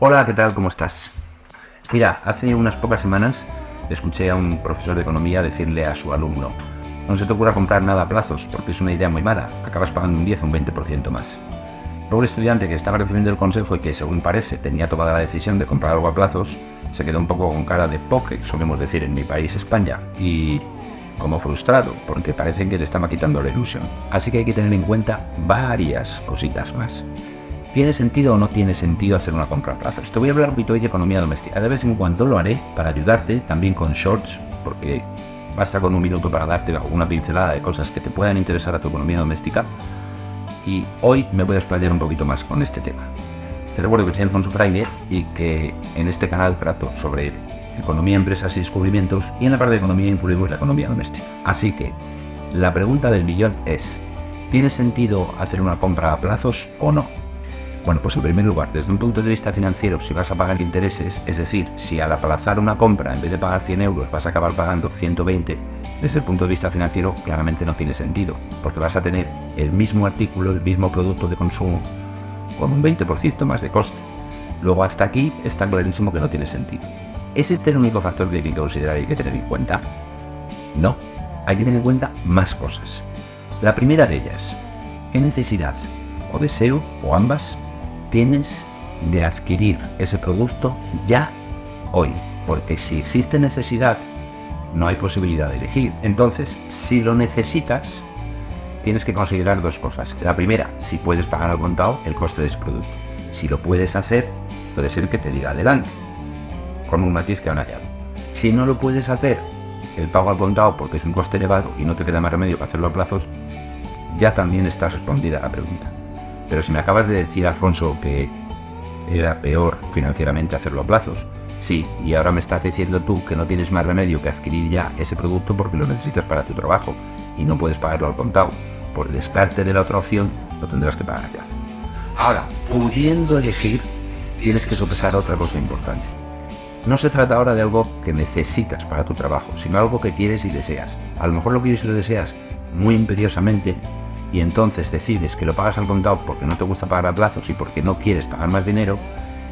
Hola, ¿qué tal? ¿Cómo estás? Mira, hace unas pocas semanas escuché a un profesor de economía decirle a su alumno: no se te ocurra comprar nada a plazos porque es una idea muy mala, acabas pagando un 10 o un 20% más. Luego el estudiante que estaba recibiendo el consejo y que, según parece, tenía tomada la decisión de comprar algo a plazos, se quedó un poco con cara de poke, solemos decir en mi país, España, y como frustrado, porque parece que le estaba quitando la ilusión. Así que hay que tener en cuenta varias cositas más. ¿Tiene sentido o no tiene sentido hacer una compra a plazos? Te voy a hablar un poquito hoy de economía doméstica. De vez en cuando lo haré para ayudarte, también con shorts, porque basta con un minuto para darte una pincelada de cosas que te puedan interesar a tu economía doméstica. Y hoy me voy a explayar un poquito más con este tema. Te recuerdo que soy Alfonso Fraile y que en este canal trato sobre economía, empresas y descubrimientos, y en la parte de economía incluimos la economía doméstica. Así que la pregunta del millón es: ¿tiene sentido hacer una compra a plazos o no? Bueno, pues en primer lugar, desde un punto de vista financiero, si vas a pagar intereses, es decir, si al aplazar una compra en vez de pagar 100 euros vas a acabar pagando 120, desde el punto de vista financiero claramente no tiene sentido, porque vas a tener el mismo artículo, el mismo producto de consumo, con un 20% más de coste. Luego hasta aquí está clarísimo que no tiene sentido. ¿Es este el único factor que hay que considerar y hay que tener en cuenta? No, hay que tener en cuenta más cosas. La primera de ellas: ¿qué necesidad o deseo, o ambas, tienes de adquirir ese producto ya hoy? Porque si existe necesidad, no hay posibilidad de elegir. Entonces, si lo necesitas, tienes que considerar dos cosas. La primera, si puedes pagar al contado el coste de ese producto. Si lo puedes hacer, puede ser que te diga adelante, con un matiz que aún añado. Si no lo puedes hacer, el pago al contado porque es un coste elevado y no te queda más remedio que hacerlo a plazos, ya también está respondida la pregunta. Pero si me acabas de decir, Alfonso, que era peor financieramente hacerlo a plazos, sí, y ahora me estás diciendo tú que no tienes más remedio que adquirir ya ese producto porque lo necesitas para tu trabajo y no puedes pagarlo al contado, por descarte de la otra opción, lo tendrás que pagar a plazo. Ahora, pudiendo elegir, tienes que sopesar otra cosa importante. No se trata ahora de algo que necesitas para tu trabajo, sino algo que quieres y deseas. A lo mejor lo quieres y lo deseas muy imperiosamente, y entonces decides que lo pagas al contado porque no te gusta pagar a plazos y porque no quieres pagar más dinero,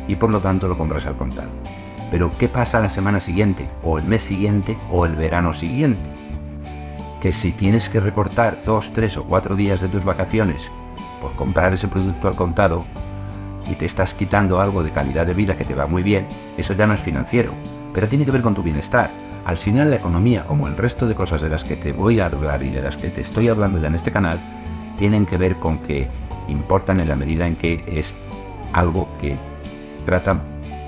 y por lo tanto lo compras al contado. Pero ¿qué pasa la semana siguiente, o el mes siguiente, o el verano siguiente? Que si tienes que recortar 2, 3 o 4 días de tus vacaciones por comprar ese producto al contado y te estás quitando algo de calidad de vida que te va muy bien, eso ya no es financiero, pero tiene que ver con tu bienestar. Al final, la economía, como el resto de cosas de las que te voy a hablar y de las que te estoy hablando ya en este canal, tienen que ver con que importan en la medida en que es algo que trata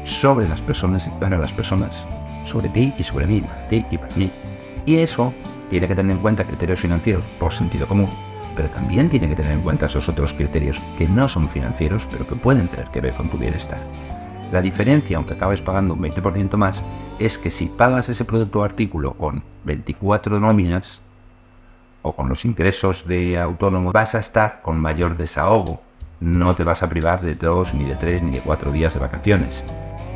sobre las personas y para las personas, sobre ti y sobre mí, para ti y para mí. Y eso tiene que tener en cuenta criterios financieros por sentido común, pero también tiene que tener en cuenta esos otros criterios que no son financieros, pero que pueden tener que ver con tu bienestar. La diferencia, aunque acabes pagando un 20% más, es que si pagas ese producto o artículo con 24 nóminas, o con los ingresos de autónomo, vas a estar con mayor desahogo. No te vas a privar de 2, ni de 3, ni de 4 días de vacaciones.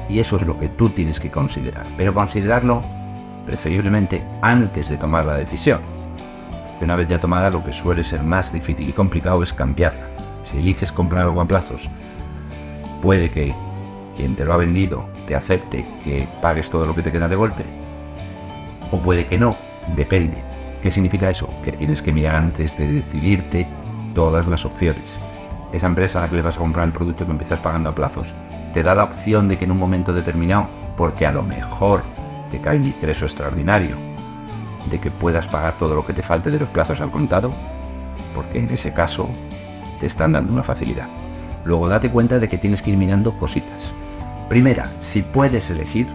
Y eso es lo que tú tienes que considerar. Pero considerarlo preferiblemente antes de tomar la decisión. Que una vez ya tomada, lo que suele ser más difícil y complicado es cambiarla. Si eliges comprar algo a plazos, puede que quien te lo ha vendido te acepte que pagues todo lo que te queda de golpe, o puede que no, depende. ¿Qué significa eso? Que tienes que mirar antes de decidirte todas las opciones. Esa empresa a la que le vas a comprar el producto que empiezas pagando a plazos te da la opción de que en un momento determinado, porque a lo mejor te cae un ingreso extraordinario, de que puedas pagar todo lo que te falte de los plazos al contado, porque en ese caso te están dando una facilidad. Luego date cuenta de que tienes que ir mirando cositas. Primera, si puedes elegir,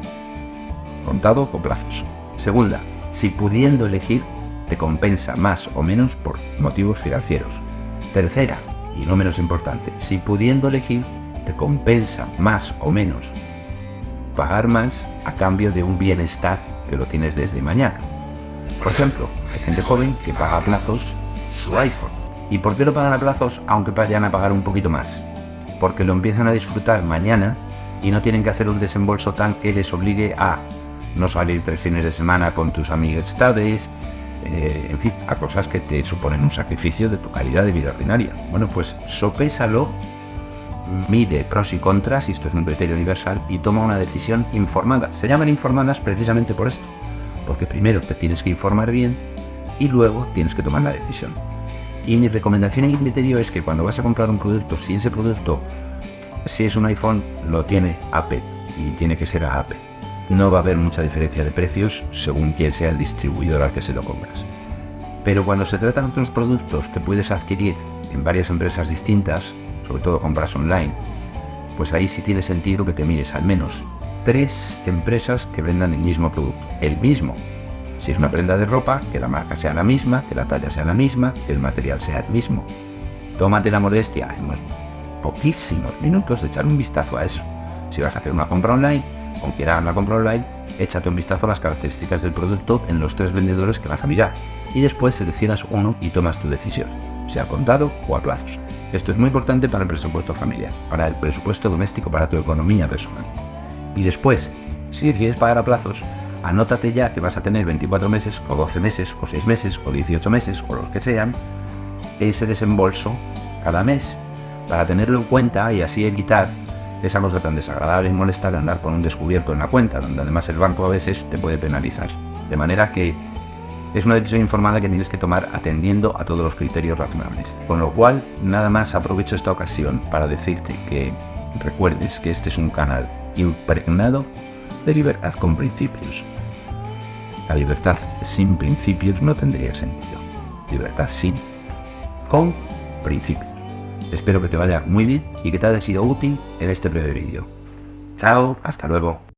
contado o plazos. Segunda, si pudiendo elegir, te compensa más o menos por motivos financieros. Tercera, y no menos importante, si pudiendo elegir, te compensa más o menos pagar más a cambio de un bienestar que lo tienes desde mañana. Por ejemplo, hay gente joven que paga a plazos su iPhone. ¿Y por qué lo pagan a plazos aunque vayan a pagar un poquito más? Porque lo empiezan a disfrutar mañana y no tienen que hacer un desembolso tan que les obligue a no salir 3 fines de semana con tus amistades, en fin, a cosas que te suponen un sacrificio de tu calidad de vida ordinaria. Bueno, pues sopésalo mide pros y contras, y esto es un criterio universal, y toma una decisión informada. Se llaman informadas precisamente por esto, porque primero te tienes que informar bien y luego tienes que tomar la decisión. Y mi recomendación y criterio es que cuando vas a comprar un producto, si ese producto, si es un iPhone, lo tiene Apple y tiene que ser a Apple. No va a haber mucha diferencia de precios según quién sea el distribuidor al que se lo compras. Pero cuando se tratan de otros productos que puedes adquirir en varias empresas distintas, sobre todo compras online, pues ahí sí tiene sentido que te mires al menos 3 empresas que vendan el mismo producto, el mismo. Si es una prenda de ropa, que la marca sea la misma, que la talla sea la misma, que el material sea el mismo. Tómate la molestia en unos poquísimos minutos de echar un vistazo a eso. Si vas a hacer una compra online, aunque hagas la compra online, échate un vistazo a las características del producto en los 3 vendedores que vas a mirar y después seleccionas uno y tomas tu decisión, sea a contado o a plazos. Esto es muy importante para el presupuesto familiar, para el presupuesto doméstico, para tu economía personal. Y después, si decides pagar a plazos, anótate ya que vas a tener 24 meses, o 12 meses, o 6 meses, o 18 meses, o los que sean, ese desembolso cada mes, para tenerlo en cuenta y así evitar esa cosa tan desagradable y molesta de andar con un descubierto en la cuenta, donde además el banco a veces te puede penalizar. De manera que es una decisión informada que tienes que tomar atendiendo a todos los criterios razonables. Con lo cual, nada más aprovecho esta ocasión para decirte que recuerdes que este es un canal impregnado de libertad con principios. La libertad sin principios no tendría sentido. Libertad con principios. Espero que te vaya muy bien y que te haya sido útil en este breve vídeo. Chao, hasta luego.